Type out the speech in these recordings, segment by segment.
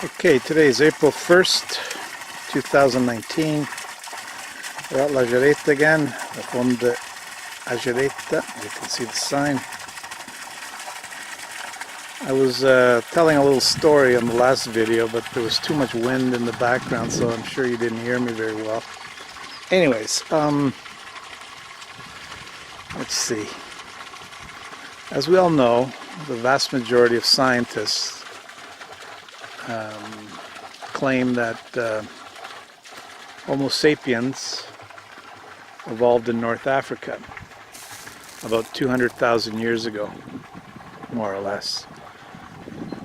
Okay, today is April 1st, 2019. We're at La Jareta again, the Fonda Ajareta. You can see the sign. I was telling a little story on the last video, but there was too much wind in the background, so I'm sure you didn't hear me very well. Anyways, let's see. As we all know, the vast majority of scientists claim that Homo sapiens evolved in North Africa about 200,000 years ago, more or less,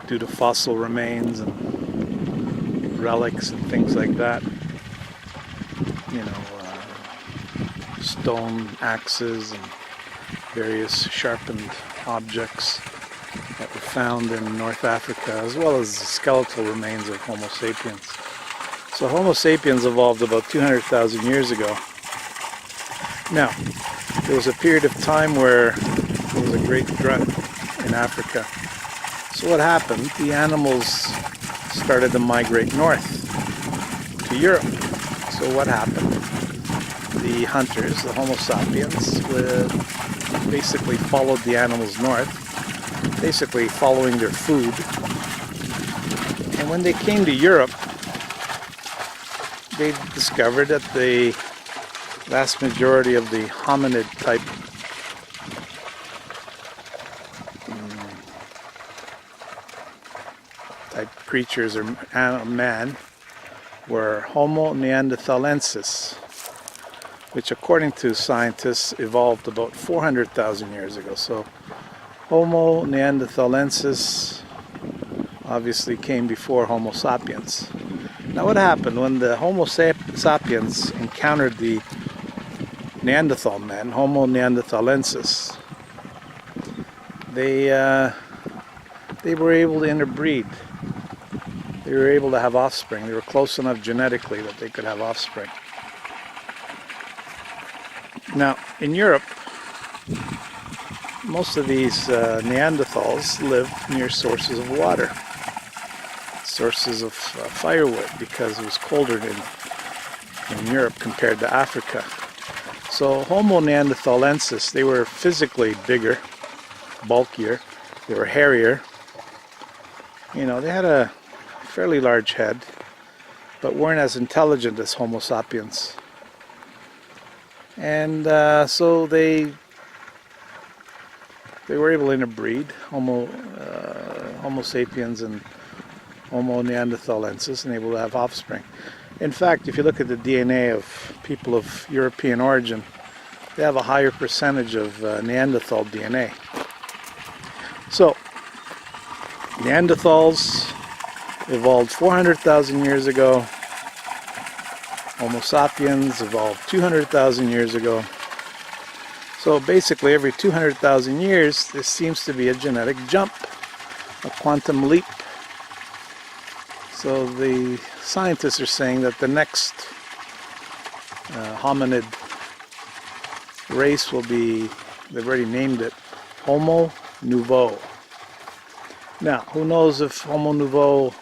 due to fossil remains and relics and things like that. You know, stone axes and various sharpened objects that were found in North Africa, as well as the skeletal remains of Homo sapiens. So Homo sapiens evolved about 200,000 years ago. Now, there was a period of time where there was a great drought in Africa. So what happened? The animals started to migrate north to Europe. So what happened? The hunters, the Homo sapiens, basically followed the animals north, basically following their food. And when they came to Europe, they discovered that the vast majority of the hominid type creatures or man were Homo neanderthalensis, which according to scientists evolved about 400,000 years ago. So Homo neanderthalensis obviously came before Homo sapiens. Now what happened when the Homo sapiens encountered the Neanderthal men, Homo neanderthalensis? They were able to interbreed. They were able to have offspring. They were close enough genetically that they could have offspring. Now, in Europe, most of these Neanderthals lived near sources of water, sources of firewood, because it was colder in Europe compared to Africa. So Homo neanderthalensis, they were physically bigger, bulkier, they were hairier. You know, they had a fairly large head, but weren't as intelligent as Homo sapiens. And so they were able to interbreed, Homo sapiens and Homo neanderthalensis, and able to have offspring. In fact, if you look at the DNA of people of European origin, they have a higher percentage of Neanderthal DNA. So, Neanderthals evolved 400,000 years ago. Homo sapiens evolved 200,000 years ago. So basically every 200,000 years there seems to be a genetic jump, a quantum leap. So the scientists are saying that the next hominid race will be, they've already named it, Homo nouveau. Now, who knows if Homo nouveau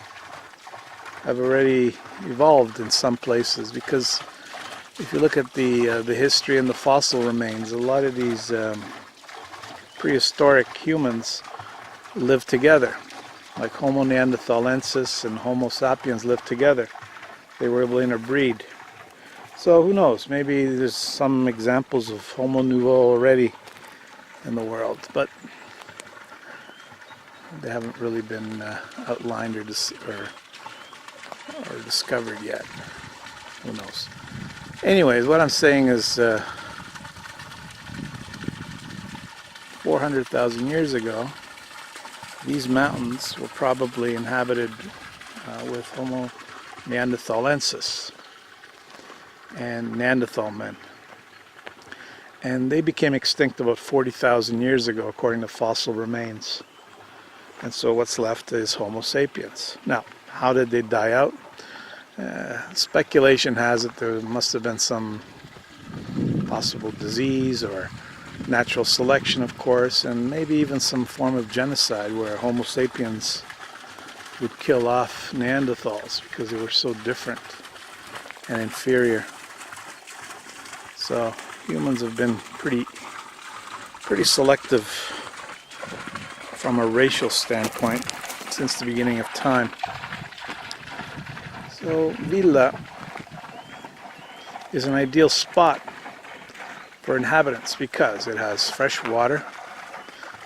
have already evolved in some places, because if you look at the history and the fossil remains, a lot of these prehistoric humans lived together, like Homo neanderthalensis and Homo sapiens lived together. They were able to interbreed. So who knows, maybe there's some examples of Homo nouveau already in the world, but they haven't really been outlined or discovered yet. Who knows? Anyways, what I'm saying is 400,000 years ago, these mountains were probably inhabited with Homo neanderthalensis and Neanderthal men. And they became extinct about 40,000 years ago, according to fossil remains. And so what's left is Homo sapiens. Now, how did they die out? Speculation has it there must have been some possible disease or natural selection, of course, and maybe even some form of genocide where Homo sapiens would kill off Neanderthals because they were so different and inferior. So humans have been pretty selective from a racial standpoint since the beginning of time. So Villa is an ideal spot for inhabitants because it has fresh water,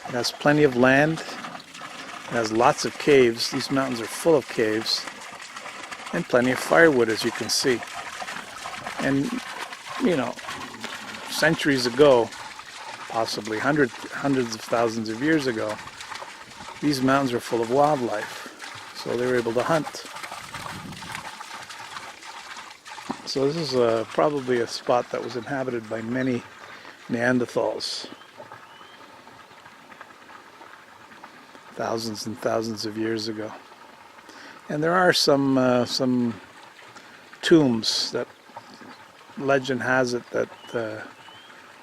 it has plenty of land, it has lots of caves. These mountains are full of caves, and plenty of firewood, as you can see. And you know, centuries ago, possibly hundreds of thousands of years ago, these mountains were full of wildlife, so they were able to hunt. So this is probably a spot that was inhabited by many Neanderthals thousands and thousands of years ago. And there are some tombs that legend has it that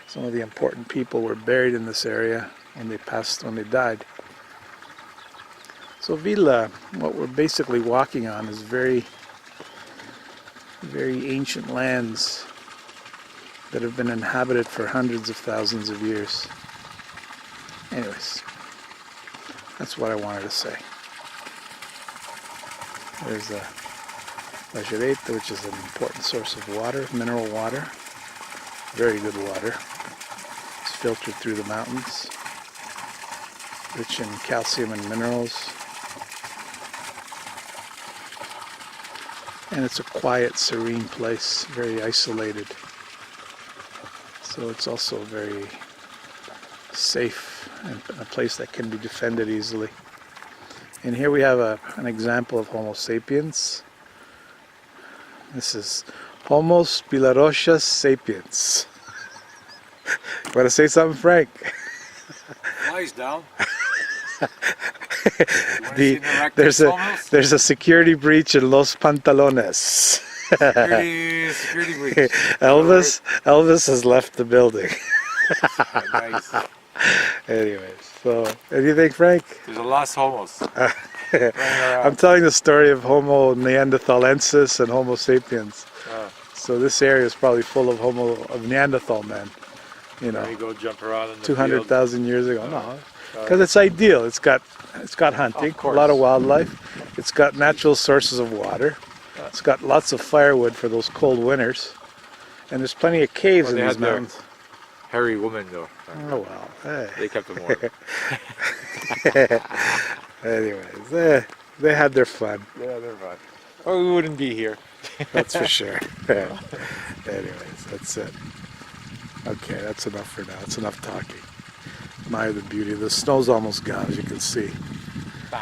some of the important people were buried in this area when they died. So Villa, what we're basically walking on is very ancient lands that have been inhabited for hundreds of thousands of years. Anyways, that's what I wanted to say. There's a Lajereta, which is an important source of water, mineral water, very good water. It's filtered through the mountains, rich in calcium and minerals. And it's a quiet, serene place, very isolated. So it's also very safe and a place that can be defended easily. And here we have an example of Homo sapiens. This is Homo spilarochus sapiens. You want to say something, Frank? Lies down. There's a security breach in Los Pantalones. Security breach. Elvis has left the building. Nice. Anyways, so what do you think, Frank? There's a lost homos. I'm telling the story of Homo neanderthalensis and Homo sapiens. So this area is probably full of Neanderthal men. You know, There you go, jump around in the 200,000 years ago. No, because it's ideal. It's got hunting, a lot of wildlife. It's got natural sources of water. It's got lots of firewood for those cold winters, and there's plenty of caves in these mountains. Hairy woman though. Oh well, hey. They kept them warm. Anyways, they had their fun. Yeah, they're fine. Or we wouldn't be here. That's for sure. Anyways, that's it. Okay, that's enough for now. It's enough talking. Admire the beauty. The snow's almost gone, as you can see.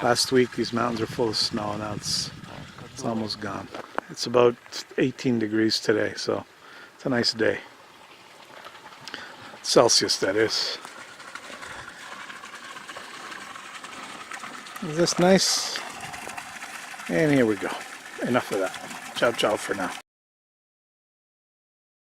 Last week these mountains were full of snow. Now it's almost gone. It's about 18 degrees today, so it's a nice day. Celsius, that is. Is this nice? And here we go. Enough of that. Ciao, ciao for now.